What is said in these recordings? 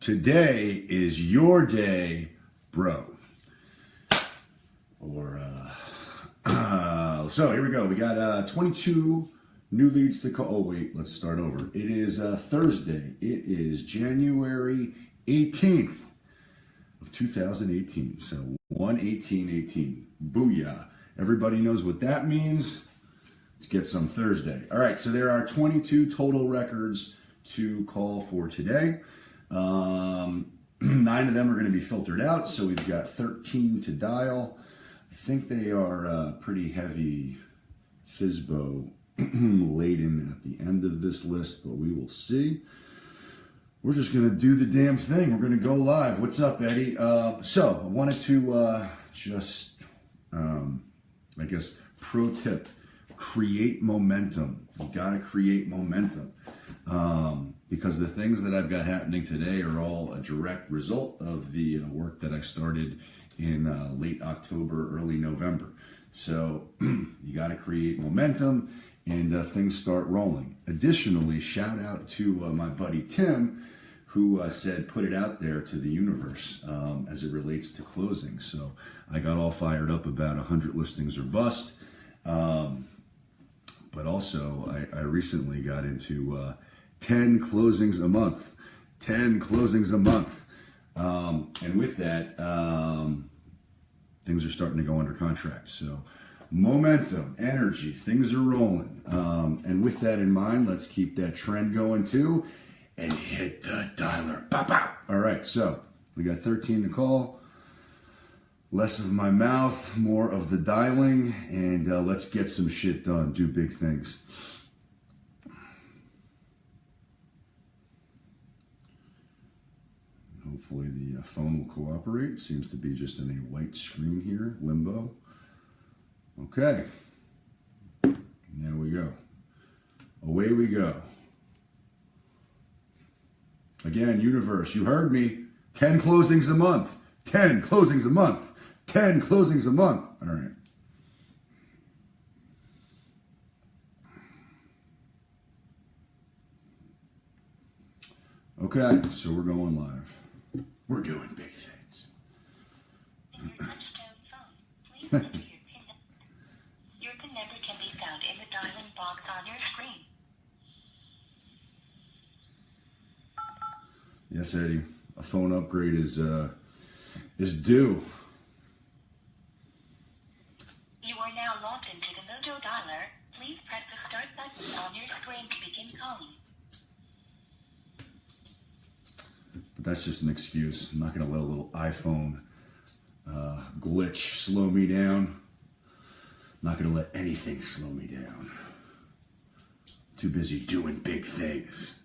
Today is your day, bro. So here we go. We got 22 new leads to call. Oh, wait, let's start over. It is Thursday. It is January 18th of 2018. So 1/18/18. Booyah. Everybody knows what that means. Let's get some Thursday. All right, so there are 22 total records to call for today. 9 of them are going to be filtered out, so we've got 13 to dial. I think they are pretty heavy FSBO laden at the end of this list, but we will see. We're just going to do the damn thing. We're going to go live. What's up, Eddie? So I wanted to I guess, pro tip, create momentum. You got to create momentum. Because the things that I've got happening today are all a direct result of the work that I started in late October, early November. So you got to create momentum and things start rolling. Additionally, shout out to my buddy Tim, who said put it out there to the universe as it relates to closing. So I got all fired up about 100 listings or bust. But also I recently got into 10 closings a month. 10 closings a month. And with that, things are starting to go under contract. So momentum, energy, things are rolling. And with that in mind, let's keep that trend going too and hit the dialer. Pop, pop. All right, so we got 13 to call. Less of my mouth, more of the dialing, and let's get some shit done. Do big things. Hopefully the phone will cooperate. It seems to be just in a white screen here, limbo. Okay. There we go. Away we go. Again, universe, you heard me. 10 closings a month. 10 closings a month. 10 closings a month. All right. Okay, so we're going live. We're doing big things. Your phone number can be found in the dialing box on your screen. Yes, Eddie. A phone upgrade is due. You are now logged into the Mojo dialer. Please press the start button on your screen to begin calling. But that's just an excuse. I'm not going to let a little iPhone glitch slow me down. I'm not going to let anything slow me down. Too busy doing big things.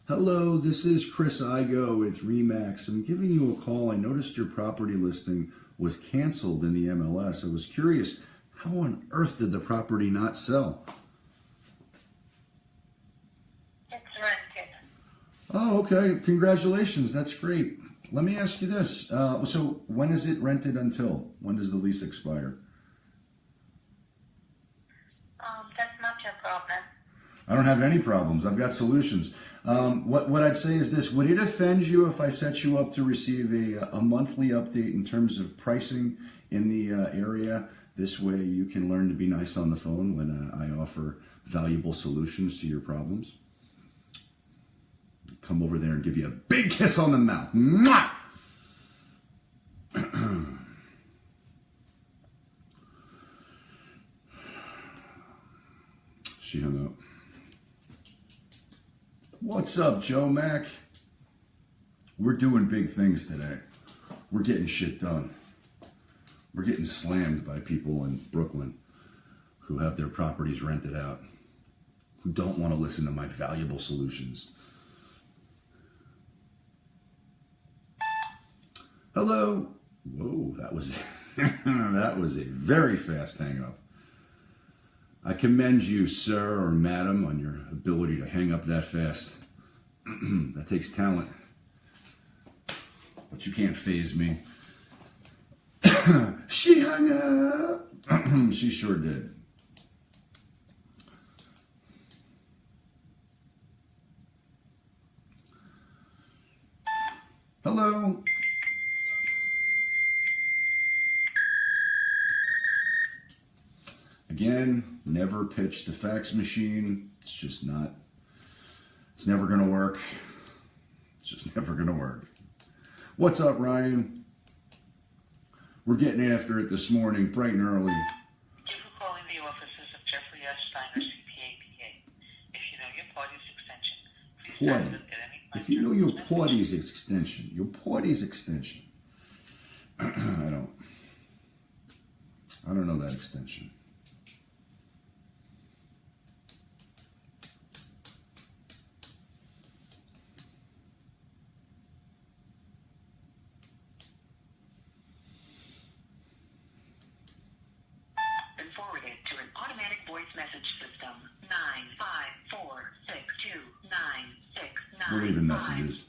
Hello, this is Chris Igoe with Remax. I'm giving you a call. I noticed your property listing was canceled in the MLS. I was curious, how on earth did the property not sell? It's rented. Oh, okay. Congratulations. That's great. Let me ask you this. So when is it rented until? When does the lease expire? That's not your problem. I don't have any problems. I've got solutions. What I'd say is this. Would it offend you if I set you up to receive a monthly update in terms of pricing in the area? This way you can learn to be nice on the phone when I offer valuable solutions to your problems. Come over there and give you a big kiss on the mouth. Mwah! She hung up. What's up, Joe Mac? We're doing big things today. We're getting shit done. We're getting slammed by people in Brooklyn who have their properties rented out, who don't want to listen to my valuable solutions. Hello. Whoa, that was that was a very fast hang up. I commend you, sir or madam, on your ability to hang up that fast. That takes talent. But you can't faze me. She hung up. She sure did. again, never pitch the fax machine. It's just not, it's never going to work. It's just never going to work. What's up, Ryan? We're getting after it this morning, bright and early. Thank you for calling the offices of Jeffrey S. Steiner, CPA, PA. If you know your party's extension, please dial it at any time. If you know your party's extension, I don't know that extension. Been forwarded to an automatic voice message system. 95462969957 We're leaving messages. is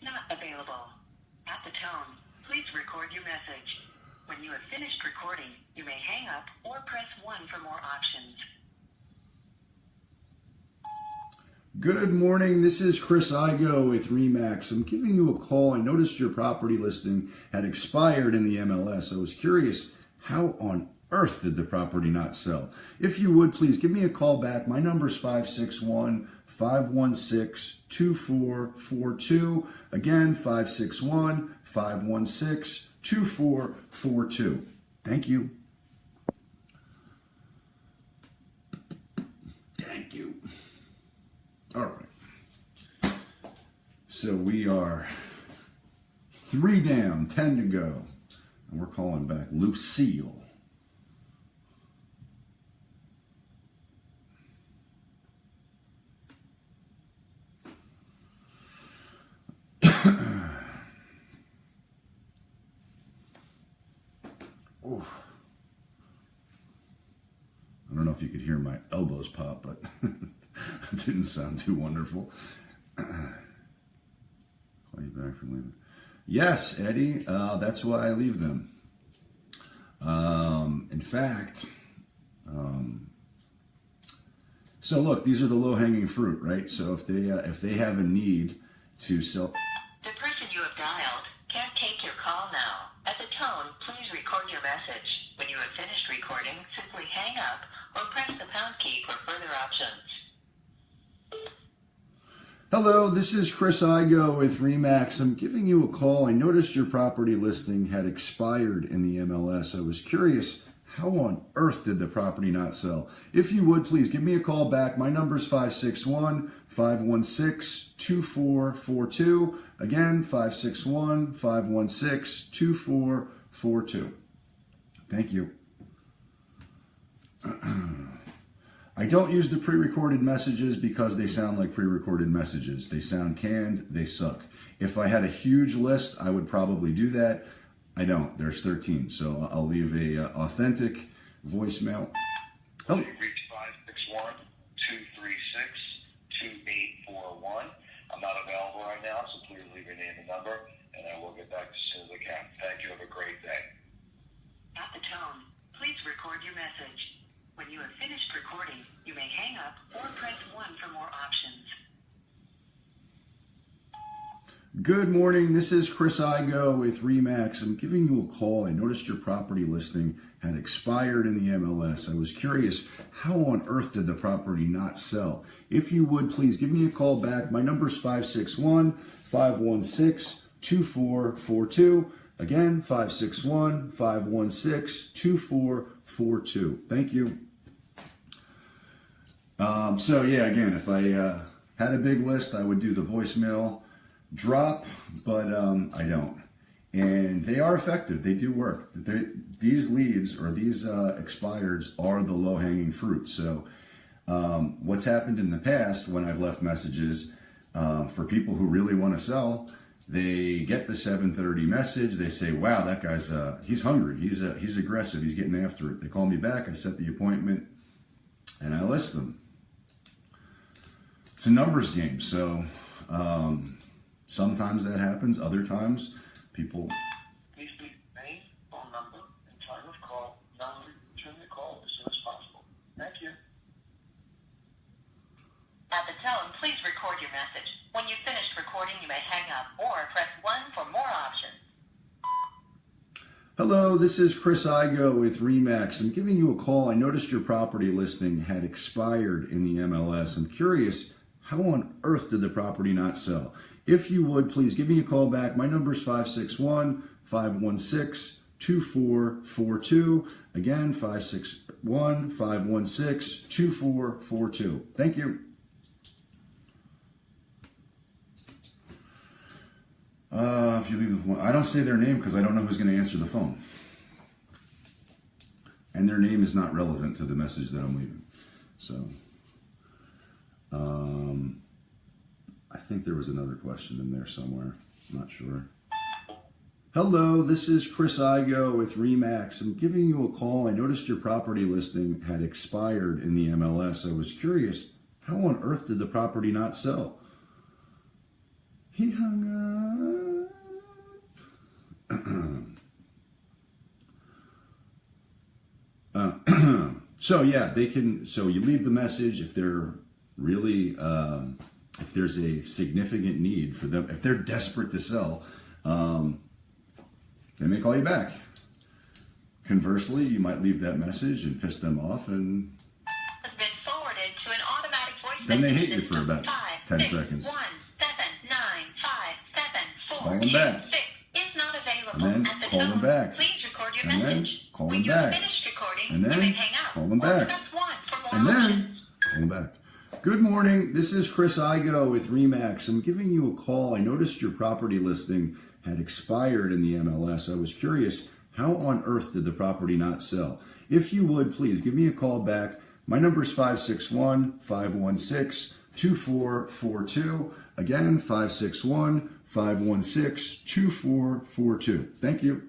not available. At the tone, please record your message. When you have finished recording, you may hang up or press 1 for more options. Good morning. This is Chris Igoe with Remax. I'm giving you a call. I noticed your property listing had expired in the MLS. I was curious, how on earth did the property not sell? If you would, please give me a call back. My number is 561-516-2442. Again, 561-516-2442. Thank you. Thank you. All right. So we are 3 down, 10 to go. And we're calling back Lucille. Ooh. I don't know if you could hear my elbows pop, but it didn't sound too wonderful. Call you back from leaving. Yes, Eddie, that's why I leave them. In fact, so look, these are the low-hanging fruit, right? So if they have a need to sell. The person you have dialed can't take your call now. At the tone, please record your message. When you have finished recording, simply hang up or press the pound key for further options. Hello, this is Chris Igoe with Remax. I'm giving you a call. I noticed your property listing had expired in the MLS. I was curious, how on earth did the property not sell? If you would, please give me a call back. My number is 561-516-2442. Again, 561-516-2442. Thank you. I don't use the pre-recorded messages because they sound like pre-recorded messages. They sound canned, they suck. If I had a huge list, I would probably do that. I don't. There's 13, so I'll leave a authentic voicemail. Oh. You reach 561-236-2841. I'm not available right now, so please leave your name and number, and I will get back as soon as I can. Thank you. Have a great day. At the tone, please record your message. When you have finished recording, you may hang up or press 1 for more options. Good morning. This is Chris Igoe with Remax. I'm giving you a call. I noticed your property listing had expired in the MLS. I was curious, how on earth did the property not sell? If you would, please give me a call back. My number is 561-516-2442. Again, 561-516-2442. Thank you. So yeah, again, if I had a big list, I would do the voicemail drop, but I don't. And they are effective. They do work. These leads or these expireds are the low-hanging fruit. So what's happened in the past when I've left messages for people who really want to sell, they get the 7:30 message. They say, wow, that guy's, he's hungry. He's aggressive. He's getting after it. They call me back. I set the appointment and I list them. It's a numbers game. So sometimes that happens. Other times people. Please leave name, phone number, and time of call. Now return the call as soon as possible. Thank you. At the tone, please record your message. When you've finished recording, you may hang up or press 1 for more options. Hello, this is Chris Igoe with Remax. I'm giving you a call. I noticed your property listing had expired in the MLS. I'm curious, how on earth did the property not sell? If you would, please give me a call back. My number is 561-516-2442. Again, 561-516-2442. Thank you. If you leave the phone, I don't say their name because I don't know who's going to answer the phone. And their name is not relevant to the message that I'm leaving. So, I think there was another question in there somewhere. I'm not sure. Hello, this is Chris Igoe with Remax. I'm giving you a call. I noticed your property listing had expired in the MLS. I was curious, how on earth did the property not sell? He hung up. So yeah, they can. So you leave the message if they're really, if there's a significant need for them, if they're desperate to sell, they may call you back. Conversely, you might leave that message and piss them off, and Has been forwarded to an automatic voice then they message hate you for system. about 10 seconds. 561-795-7426 Call them back. is not available And then at the call them tone. back. Please record your And then message. call When them you have back. finished recording, And then you may hang up call them or back. press 1 for more And options. then call them back. Good morning. This is Chris Igoe with Remax. I'm giving you a call. I noticed your property listing had expired in the MLS. I was curious, how on earth did the property not sell? If you would, please give me a call back. My number is 561-516-2442. Again, 561-516-2442. Thank you.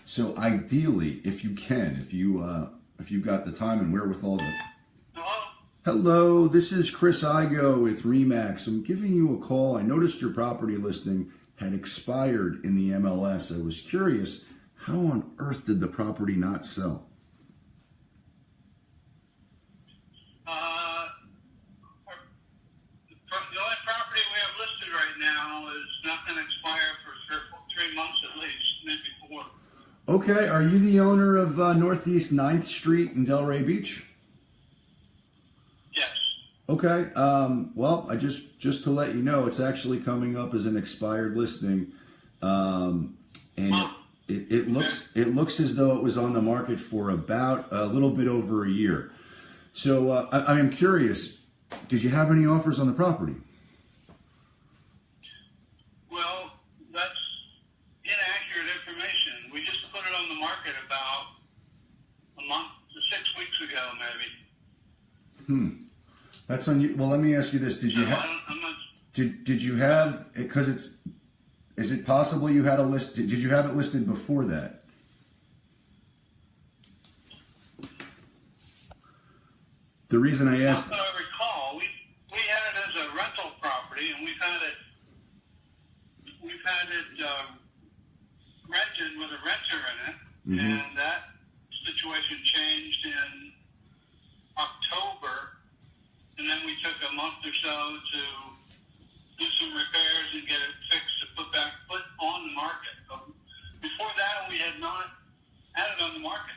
So ideally, if you can, if you've got the time and wherewithal to. Hello, this is Chris Igoe with Remax. I'm giving you a call. I noticed your property listing had expired in the MLS. I was curious, how on earth did the property not sell? The only property we have listed right now is not going to expire for 3 months at least, maybe 4. Okay, are you the owner of Northeast 9th Street in Delray Beach? Yes. Okay, well, I just to let you know, it's actually coming up as an expired listing, and it looks as though it was on the market for about a little bit over a year. So I am curious, did you have any offers on the property? Well, that's inaccurate information. We just put it on the market about a month to 6 weeks ago, maybe. That's well, let me ask you this: did you have? Did you have? Because is it possible you had a list? Did you have it listed before that? The reason I asked. Not that I recall. We had it as a rental property, and we've had it rented with a renter in it, and that situation changed in October, and then we took a month or so to do some repairs and get it fixed to put on the market. But before that, we had not had it on the market.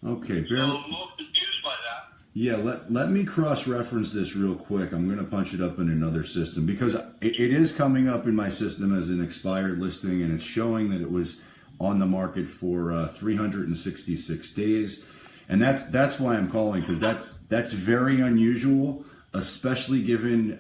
Okay, So I'm a little confused by that. Yeah, let me cross-reference this real quick. I'm going to punch it up in another system because it is coming up in my system as an expired listing, and it's showing that it was on the market for 366 days. And that's why I'm calling, because that's very unusual, especially given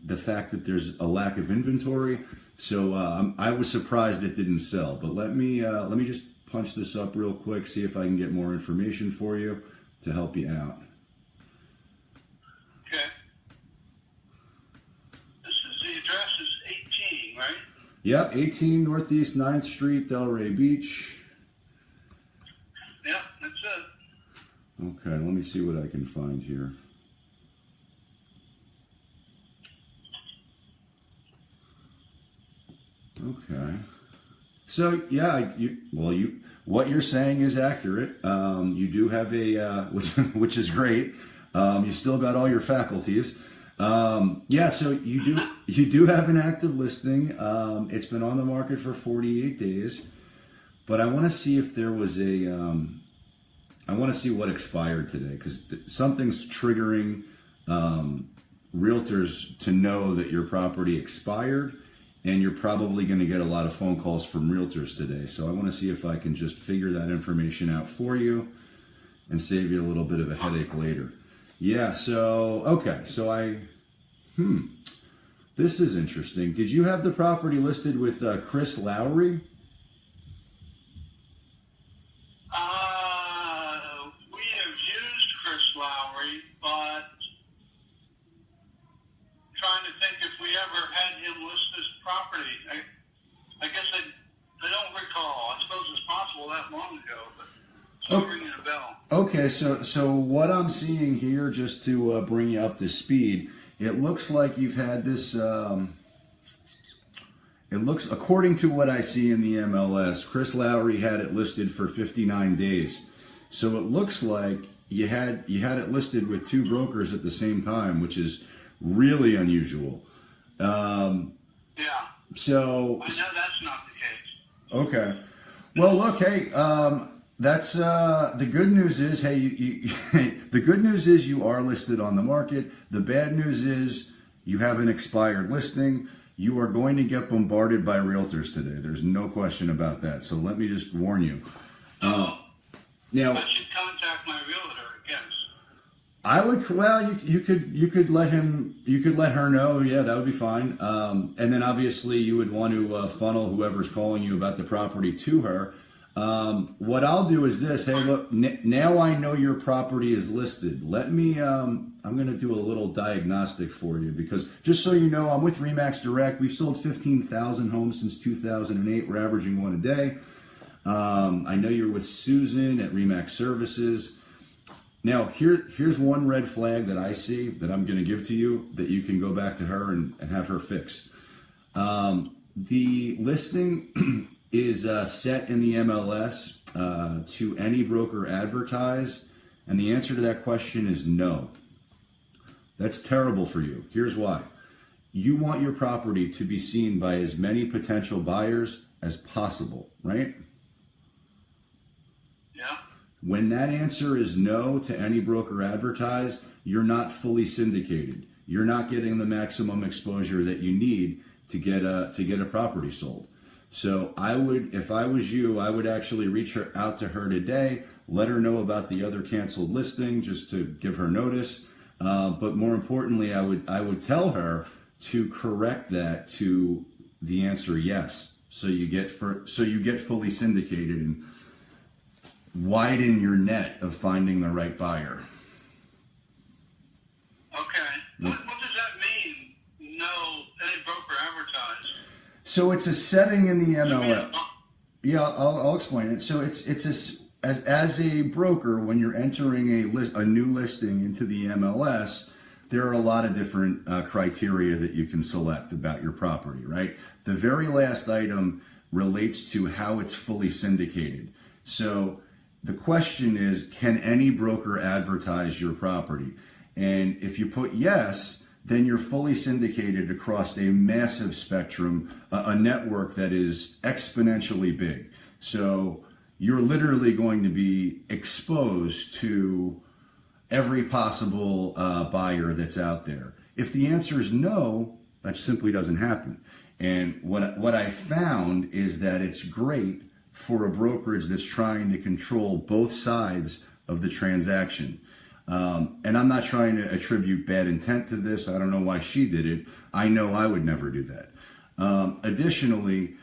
the fact that there's a lack of inventory. So I was surprised it didn't sell. But let me just punch this up real quick, see if I can get more information for you to help you out. Okay. The address is 18, right? Yep, 18 Northeast 9th Street, Delray Beach. Yeah, that's it. Okay, let me see what I can find here. Okay. So yeah, what you're saying is accurate. You do have a which is great. You still got all your faculties. Yeah, so you do have an active listing. It's been on the market for 48 days, but I want to see if there was I want to see what expired today, because something's triggering realtors to know that your property expired, and you're probably going to get a lot of phone calls from realtors today. So I want to see if I can just figure that information out for you and save you a little bit of a headache later. Yeah, so, okay, so this is interesting. Did you have the property listed with Chris Lowry? We have used Chris Lowry, but trying to think if we ever had him list this property. I guess I don't recall. I suppose it's possible that long ago, but it's not ringing a bell. Okay, so what I'm seeing here, just to bring you up to speed, it looks like you've had this. It looks, according to what I see in the MLS, Chris Lowry had it listed for 59 days. So it looks like you had it listed with two brokers at the same time, which is really unusual. Yeah. So I know that's not the case. Okay. Well, look, hey, that's the good news is, hey, the good news is you are listed on the market. The bad news is you have an expired listing. You are going to get bombarded by realtors today. There's no question about that. So let me just warn you. Now, I should contact my realtor, I guess. I would, well, you could let her know. Yeah, that would be fine. And then obviously you would want to funnel whoever's calling you about the property to her. What I'll do is this. Hey, look, now I know your property is listed. Let me, I'm going to do a little diagnostic for you, because just so you know, I'm with Remax Direct. We've sold 15,000 homes since 2008. We're averaging one a day. I know you're with Susan at Remax Services. Now, here's one red flag that I see that I'm going to give to you that you can go back to her and have her fix. The listing is set in the MLS to any broker advertise, and the answer to that question is no. That's terrible for you. Here's why. You want your property to be seen by as many potential buyers as possible, right? Yeah. When that answer is no to any broker advertise, you're not fully syndicated. You're not getting the maximum exposure that you need to get a property sold. So I would, if I was you, I would actually reach out to her today, let her know about the other canceled listing, just to give her notice. But more importantly, I would tell her to correct that to the answer yes. So you get fully syndicated and widen your net of finding the right buyer. Okay. What does that mean? No, any broker advertise. So it's a setting in the MLS. Yeah, I'll explain it. So it's as a broker, when you're entering a new listing into the MLS, there are a lot of different criteria that you can select about your property, right? The very last item relates to how it's fully syndicated. So the question is, can any broker advertise your property? And if you put yes, then you're fully syndicated across a massive spectrum, a network that is exponentially big. So you're literally going to be exposed to every possible buyer that's out there. If the answer is no, that simply doesn't happen. And what I found is that it's great for a brokerage that's trying to control both sides of the transaction. And I'm not trying to attribute bad intent to this. I don't know why she did it. I know I would never do that. Additionally,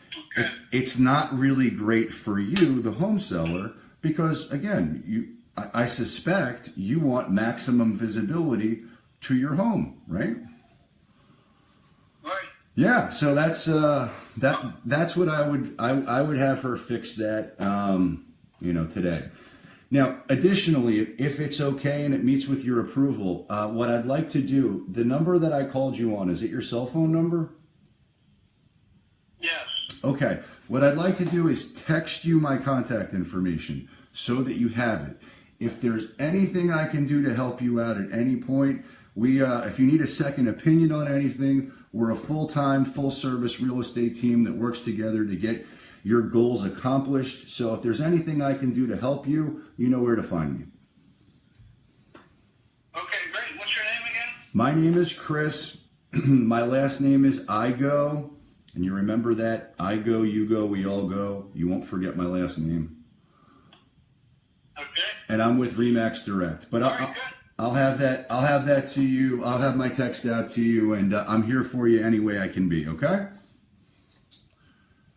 it's not really great for you, the home seller, because again, I suspect you want maximum visibility to your home, right? Right. Yeah, so that's what I would have her fix that today. Now, additionally, if it's okay and it meets with your approval, what I'd like to do, the number that I called you on, is it your cell phone number? Yes. Okay. What I'd like to do is text you my contact information so that you have it. If there's anything I can do to help you out at any point, if you need a second opinion on anything, we're a full-time, full-service real estate team that works together to get your goals accomplished. So if there's anything I can do to help you, you know where to find me. Okay, great. What's your name again? My name is Chris. My last name is Igoe. And you remember that? I go, you go, we all go. You won't forget my last name. Okay. And I'm with Remax Direct. But I'll have that to you. I'll have my text out to you, and I'm here for you any way I can be, okay?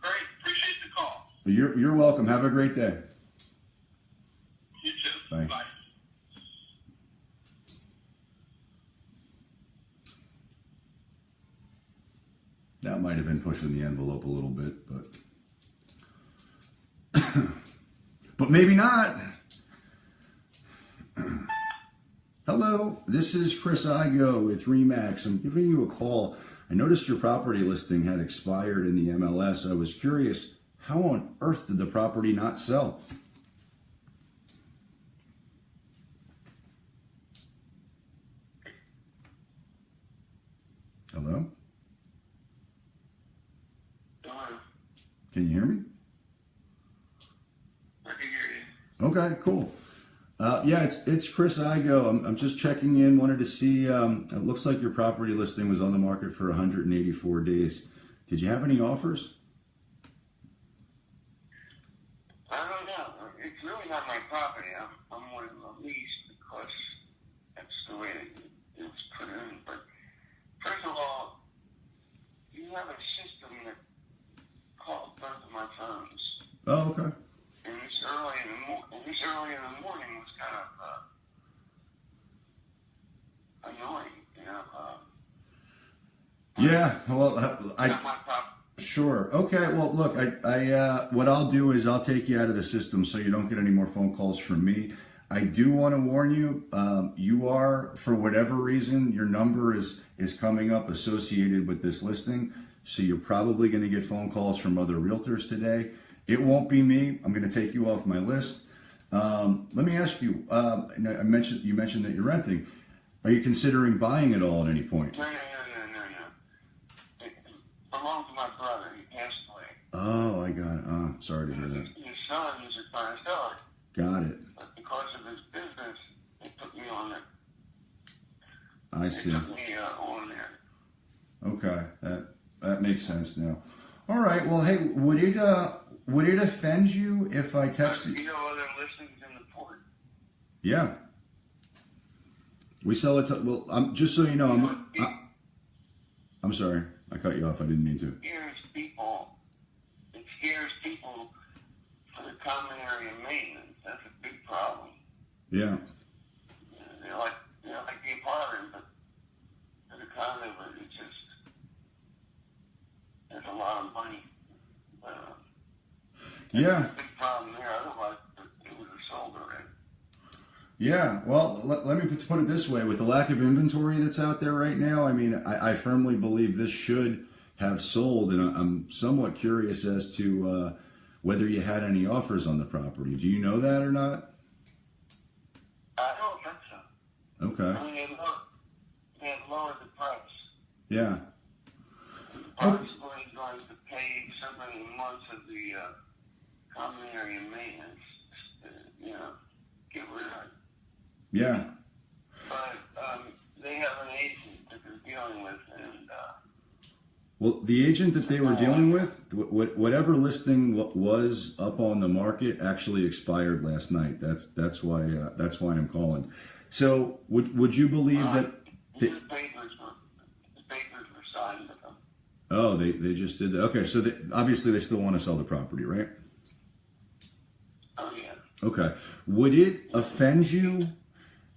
Great. Appreciate the call. You're welcome. Have a great day. You too. Bye. Bye. That might have been pushing the envelope a little bit, but maybe not. Hello, this is Chris Igoe with Remax. I'm giving you a call. I noticed your property listing had expired in the MLS. I was curious, how on earth did the property not sell? Hello? Can you hear me? I can hear you. Okay, cool. Yeah, it's Chris Igoe. I'm just checking in. Wanted to see. It looks like your property listing was on the market for 184 days. Did you have any offers? I don't know. It's really not my property. I'm on the lease because that's the way it's put in. But first of all, you have a system that called both of my phones. Oh, okay. And this early in the morning was kind of annoying, you know. Yeah. Well, Not my property. Sure. Okay. Well, look, what I'll do is I'll take you out of the system so you don't get any more phone calls from me. I do want to warn you, you are, for whatever reason, your number is coming up associated with this listing. So you're probably going to get phone calls from other realtors today. It won't be me. I'm going to take you off my list. Let me ask you, you mentioned that you're renting. Are you considering buying it all at any point? No. It belonged to my brother. He passed away. Oh, I got it. Sorry to hear that. His son was trying to sell it. Got it. But because of his business, they put me on it. I see. They put me on there. Okay, that makes sense now. All right. Well, hey, would it offend you if I text you? You know other listings in the port? Yeah. We sell it to. Well, just so you know, I'm sorry. I cut you off. I didn't mean to. It scares people for the common area maintenance. That's a big problem. Yeah. They like the apartment, but for the condo, it's just there's a lot of money. Yeah. There's a big problem there. Otherwise, it would have sold already. Yeah, well, let me put it this way. With the lack of inventory that's out there right now, I mean, I firmly believe this should have sold, and I'm somewhat curious as to whether you had any offers on the property. Do you know that or not? I don't think so. Okay. I mean, they had lowered the price. Yeah. Possibly going to pay so many months of the common area maintenance, get rid of it. Yeah. But they have an agent that they're dealing with, and Well, the agent that they were dealing with, whatever listing was up on the market, actually expired last night. That's why I'm calling. So would you believe that? the papers were signed with them. Oh, they just did that. Okay, so obviously they still want to sell the property, right? Oh yeah. Okay. Would it offend you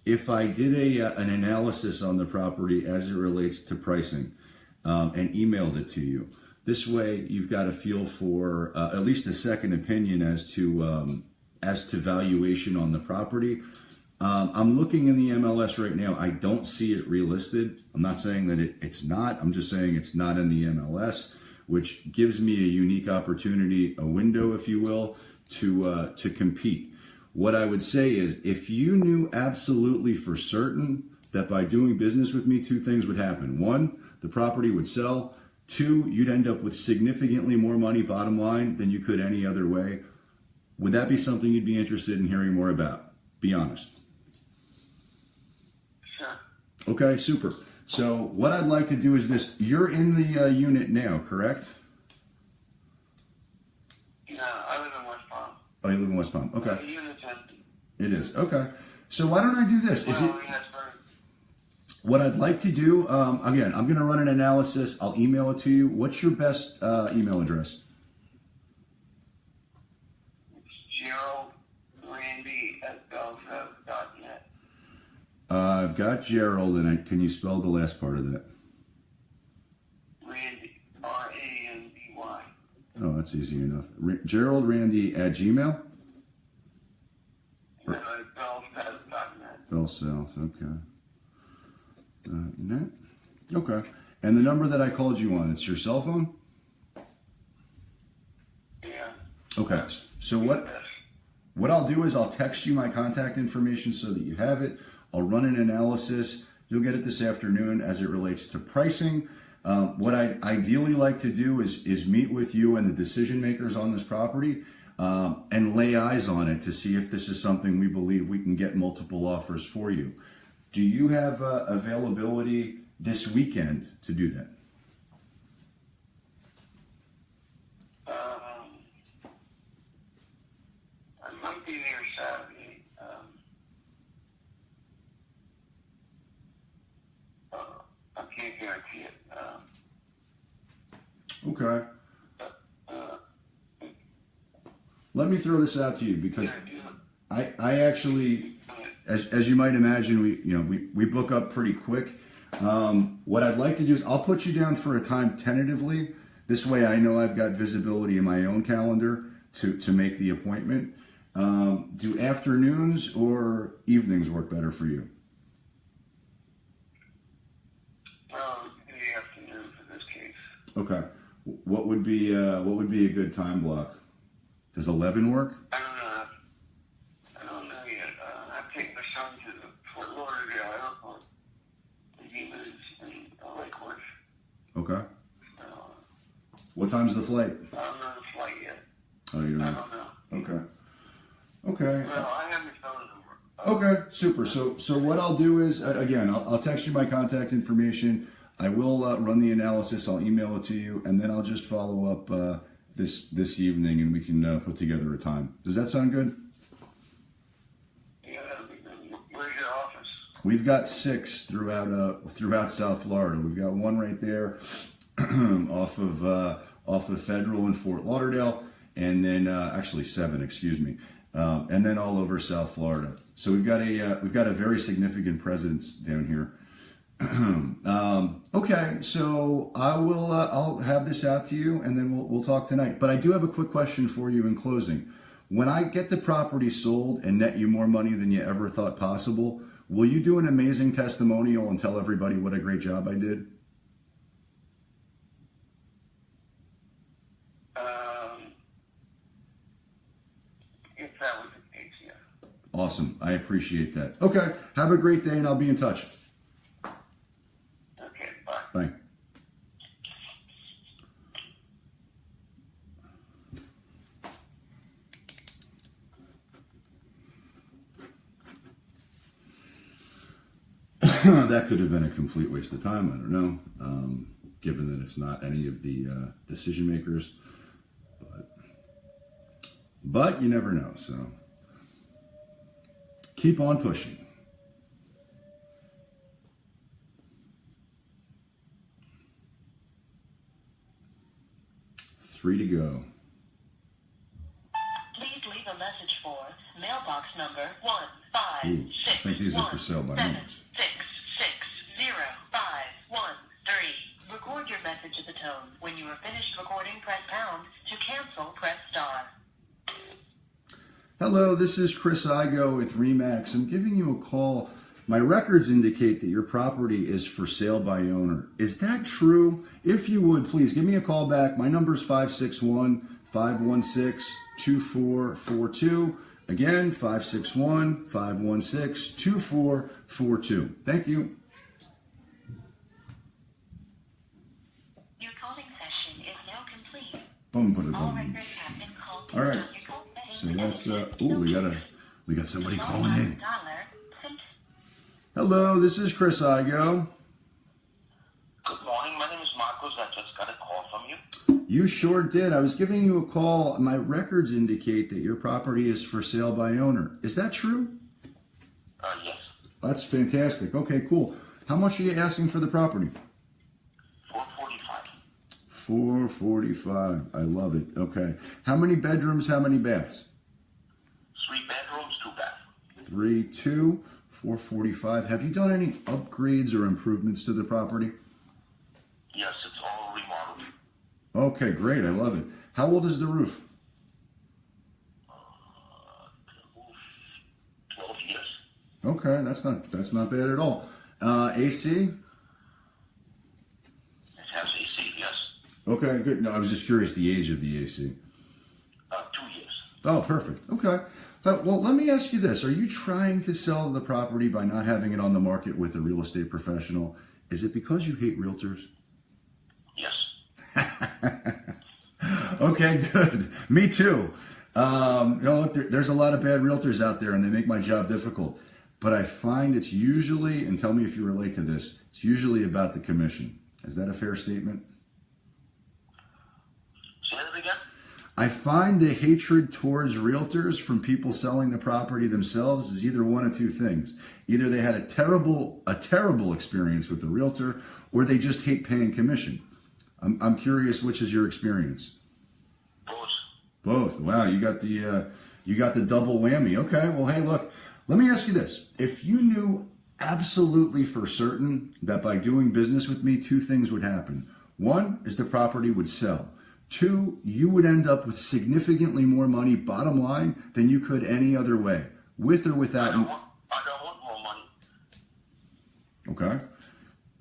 if I did an analysis on the property as it relates to pricing and emailed it to you? This way, you've got a feel for at least a second opinion as to valuation on the property. I'm looking in the MLS right now. I don't see it relisted. I'm not saying that it's not. I'm just saying it's not in the MLS. which gives me a unique opportunity, a window, if you will, to compete. What I would say is, if you knew absolutely for certain that by doing business with me, two things would happen. One, the property would sell. Two, you'd end up with significantly more money, bottom line, than you could any other way. Would that be something you'd be interested in hearing more about? Be honest. Sure. Okay, super. So what I'd like to do is this. You're in the unit now, correct? No, I live in West Palm. Oh, you live in West Palm. Okay. The unit's empty. It is. Okay. So why don't I do this? Is it? Well, yes, but What I'd like to do, again, I'm going to run an analysis. I'll email it to you. What's your best email address? it's GeraldRandy@belfev.net. I've got Gerald, and can you spell the last part of that? Randy, R-A-N-D-Y. Oh, that's easy enough. Gerald Randy at Gmail? Belfev.net. Bell South, okay. Net? Okay. And the number that I called you on, it's your cell phone? Yeah. Okay. So what I'll do is I'll text you my contact information so that you have it. I'll run an analysis. You'll get it this afternoon as it relates to pricing. What I'd ideally like to do is meet with you and the decision makers on this property and lay eyes on it to see if this is something we believe we can get multiple offers for you. Do you have availability this weekend to do that? I might be there Saturday. I can't guarantee it. Okay. Let me throw this out to you because I actually, as you might imagine, we book up pretty quick. What I'd like to do is I'll put you down for a time tentatively. This way I know I've got visibility in my own calendar to make the appointment. Do afternoons or evenings work better for you? Well, in the afternoon for this case. Okay. What would be a good time block? Does 11 work? I don't know yet. I've taken my son to the Fort Lauderdale airport. He lives in Lake Worth. Okay. What time's the flight? I don't know the flight yet. Oh, you I don't don't know. know. Okay. Well, I have his phone number. Okay, super. So what I'll do is, again, I'll text you my contact information. I will run the analysis. I'll email it to you, and then I'll just follow up this evening, and we can put together a time. Does that sound good? Yeah, that'll be good. Where's your office? We've got 6 throughout South Florida. We've got one right there off of Federal in Fort Lauderdale, and then actually 7, excuse me, and then all over South Florida. So we've got a very significant presence down here. Okay, so I'll have this out to you, and then we'll talk tonight. But I do have a quick question for you in closing. When I get the property sold and net you more money than you ever thought possible, will you do an amazing testimonial and tell everybody what a great job I did? If that was the case, yeah. Awesome. I appreciate that. Okay, have a great day, and I'll be in touch. Okay, bye. Bye. That could have been a complete waste of time. I don't know, given that it's not any of the decision makers. But you never know. So keep on pushing. Three to go. Please leave a message for mailbox number Ooh, I think these are for sale by numbers. 156605113. Record your message at the tone. When you are finished recording, press pound. To cancel, press star. Hello, this is Chris Igoe with Remax. I'm giving you a call My records indicate that your property is for sale by owner. Is that true? If you would, please give me a call back. My number is 561-516-2442. Again, 561-516-2442. Thank you. Your calling session is now complete. Boom, boom, All boom. records have been called. All right. So that's we got somebody calling in. Hello, this is Chris Igoe. Good morning. My name is Marcos. I just got a call from you. You sure did. I was giving you a call. My records indicate that your property is for sale by owner. Is that true? Yes. That's fantastic. Okay, cool. How much are you asking for the property? $445. $445. I love it. Okay. How many bedrooms? How many baths? 3 bedrooms, 2 baths. 3, 2, 445. Have you done any upgrades or improvements to the property? Yes, it's all remodeled. Okay, great. I love it. How old is the roof? 12 years. Okay, that's not bad at all. AC? It has AC, yes. Okay, good. No, I was just curious the age of the AC. 2 years. Oh, perfect. Okay. Well, let me ask you this. Are you trying to sell the property by not having it on the market with a real estate professional? Is it because you hate realtors? Yes. Okay, good. Me too. Look, there's a lot of bad realtors out there and they make my job difficult. But I find it's usually, and tell me if you relate to this, it's usually about the commission. Is that a fair statement? Say that again? I find the hatred towards realtors from people selling the property themselves is either one of two things. Either they had a terrible experience with the realtor, or they just hate paying commission. I'm curious, which is your experience? Both. Wow, you got the double whammy. Okay, well, hey, look, let me ask you this. If you knew absolutely for certain that by doing business with me, 2 things would happen. 1 is the property would sell. 2, you would end up with significantly more money, bottom line, than you could any other way, with or without. I don't want more money. Okay.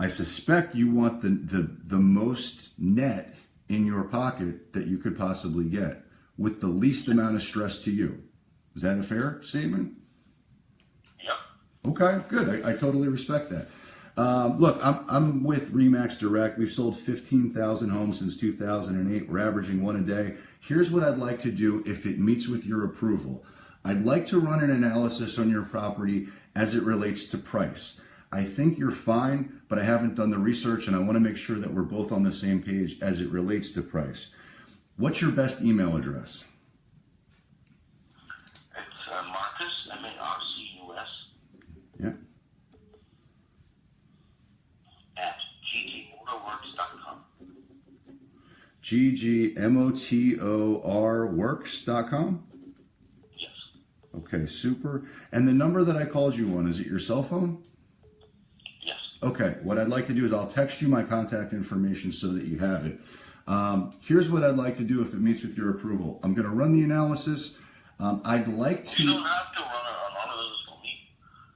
I suspect you want the most net in your pocket that you could possibly get, with the least amount of stress to you. Is that a fair statement? Yep. Okay, good. I totally respect that. Look, I'm with Remax Direct. We've sold 15,000 homes since 2008. We're averaging 1 a day. Here's what I'd like to do if it meets with your approval. I'd like to run an analysis on your property as it relates to price. I think you're fine, but I haven't done the research and I want to make sure that we're both on the same page as it relates to price. What's your best email address? It's Marcus, M-A-R-C-U-S. Yeah. At ggmotorworks.com. ggmotorworks.com? Yes. Okay, super. And the number that I called you on, is it your cell phone? Yes. Okay, what I'd like to do is I'll text you my contact information so that you have it. Here's what I'd like to do if it meets with your approval. I'm going to run the analysis. I'd like to... You don't have to run an analysis for me.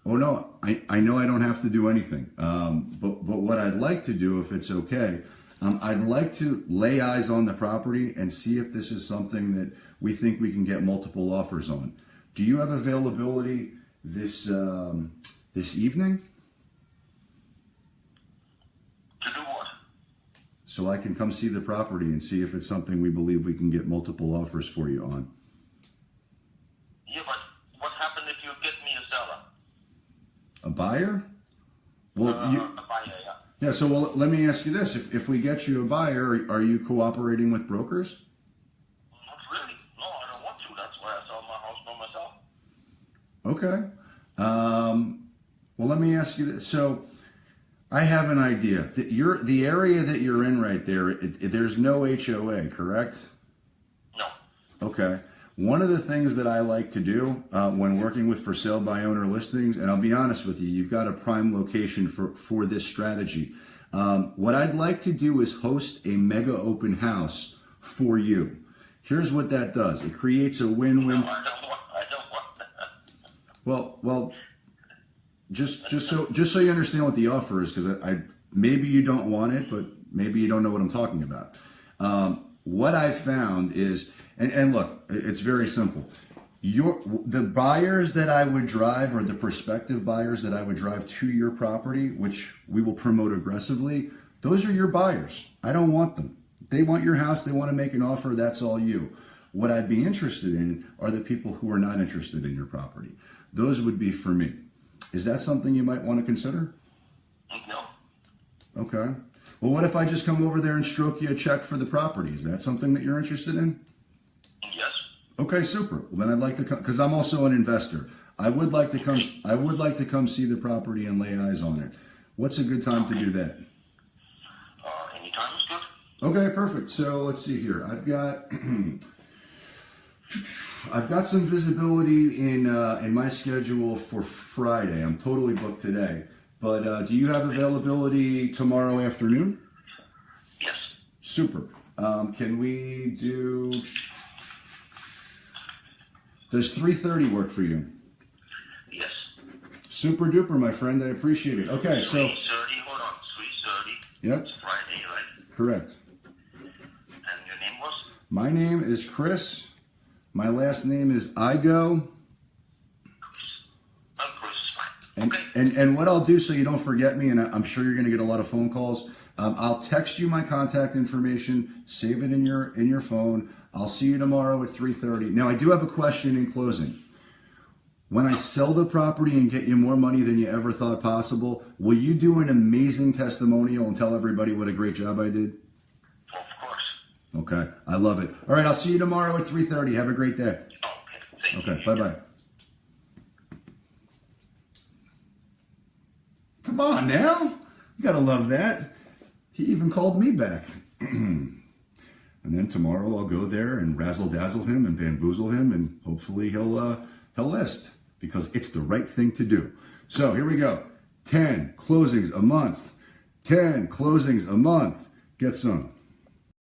Oh, no, I know I don't have to do anything. But what I'd like to do, if it's okay, I'd like to lay eyes on the property and see if this is something that we think we can get multiple offers on. Do you have availability this evening? To do what? So I can come see the property and see if it's something we believe we can get multiple offers for you on. Yeah, but what happened if you get me a seller? A buyer? Well, A buyer, yeah. yeah. So let me ask you this: if we get you a buyer, are you cooperating with brokers? Not really. No, I don't want to. That's why I sell my house by myself. Okay. Well, let me ask you this. So I have an idea. The area that you're in right there, there's no HOA, correct? No. Okay. One of the things that I like to do when working with for sale by owner listings, and I'll be honest with you, you've got a prime location for this strategy. What I'd like to do is host a mega open house for you. Here's what that does. It creates a win-win. No, I don't want that. Well, just so you understand what the offer is, because I maybe you don't want it, but maybe you don't know what I'm talking about. What I found is, and look, it's very simple. The buyers that I would drive, or the prospective buyers that I would drive to your property, which we will promote aggressively, those are your buyers. I don't want them. They want your house. They want to make an offer. That's all you. What I'd be interested in are the people who are not interested in your property. Those would be for me. Is that something you might want to consider? No. Okay. Well, what if I just come over there and stroke you a check for the property? Is that something that you're interested in? Yes. Okay, super. Well, then I'd like to come, because I'm also an investor. I would like to come see the property and lay eyes on it. What's a good time to do that? Anytime is good. Okay, perfect. So let's see here. I've got some visibility in my schedule for Friday. I'm totally booked today. But do you have availability tomorrow afternoon? Yes. Super. Can we do... Does 3:30 work for you? Yes. Super duper, my friend. I appreciate it. Okay, so... 3:30, hold on. 3:30. Yep. It's Friday, right? Correct. And your name was? My name is Chris. My last name is Igoe. Chris is fine. And, Okay. and what I'll do, so you don't forget me, and I'm sure you're going to get a lot of phone calls, I'll text you my contact information, save it in your phone. I'll see you tomorrow at 3:30. Now, I do have a question in closing. When I sell the property and get you more money than you ever thought possible, will you do an amazing testimonial and tell everybody what a great job I did? Of course. Okay, I love it. All right, I'll see you tomorrow at 3:30. Have a great day. Okay. Thank Okay, you. bye-bye. Come on now. You got to love that. He even called me back. And then tomorrow I'll go there and razzle-dazzle him and bamboozle him, and hopefully he'll list, because it's the right thing to do. So here we go. 10 closings a month. 10 closings a month. Get some.